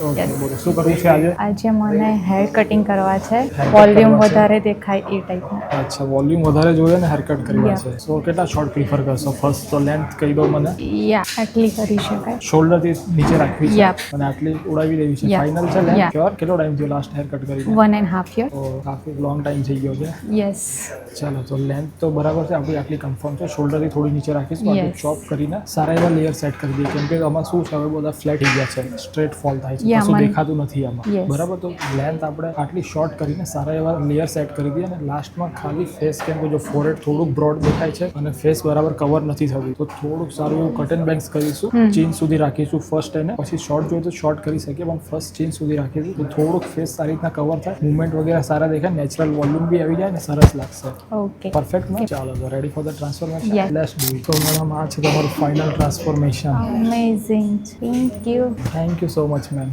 Okay Yes. બોલો શું કરવું છે આજે? આજે મને હેર કટિંગ કરવા છે, વોલ્યુમ કરવા છે. વધારે દેખાય એ ટાઈપનું. અચ્છા વોલ્યુમ વધારે જોઈએ ને હેર કટ કરવા Yeah. છે. સો કેટલા શોર્ટ પ્રિફર કરશો? ફર્સ્ટ તો લેન્થ કહી દો મને. યા આટલી કરી શકાય. શોલ્ડરથી નીચે રાખવી છે Yeah. અને આટલી ઉડાવી દેવી છે. Yeah. ફાઇનલ છે લેન્થ? Yeah. શ્યોર? કેટલો ટાઈમ થયો લાસ્ટ હેર કટ કરીને? 1.5 year. તો કાફી લોંગ ટાઈમ થઈ ગયો છે. યસ. ચાલો તો લેન્થ તો બરાબર છે આપણી, આટલી કન્ફર્મ છે. શોલ્ડરથી થોડી નીચે રાખીશ, બાકી Yes. ચોપ કરીને સારા એવા લેયર સેટ કરી દઈએ, કેમ કે આમાં શું છે હવે બધા ફ્લેટ થઈ ગયા છે, સ્ટ્રેટ ફોલ થાય છે, Yeah, કશું મને- દેખાતું નથી આમાં. Yes. બરાબર, તો લેન્થ આપણે આટલી શોર્ટ કરીને સારા એવા લેયર સેટ કરી દઈએ અને લાસ્ટમાં ખાલી ફેસ, કેમ કે જો ફોરહેડ થોડુંક બ્રોડ દેખાય છે અને ફેસ બરાબર કવર નથી થતું, તો થોડુંક સારું એવું કટન બેંગ્સ કરીશું. ચીન સુધી રાખીશું ફર્સ્ટ, એને પછી શોર્ટ જોઈએ તો શોર્ટ કરી શકીએ, પણ ફર્સ્ટ ચીન સુધી રાખીશું તો થોડુંક ફેસ સારી રીતના કવર થાય, મુવમેન્ટ વગેરે સારા દેખાય, નેચરલ વોલ્યુમ બી આવી જાય ને સરસ લાગશે. ઓકે. Perfect ma'am. ચાલો તો ready for the transformation. Yes. Let's do it. તો મેડમ આ છે તમારું final transformation. Amazing. Thank you. Thank you so much ma'am.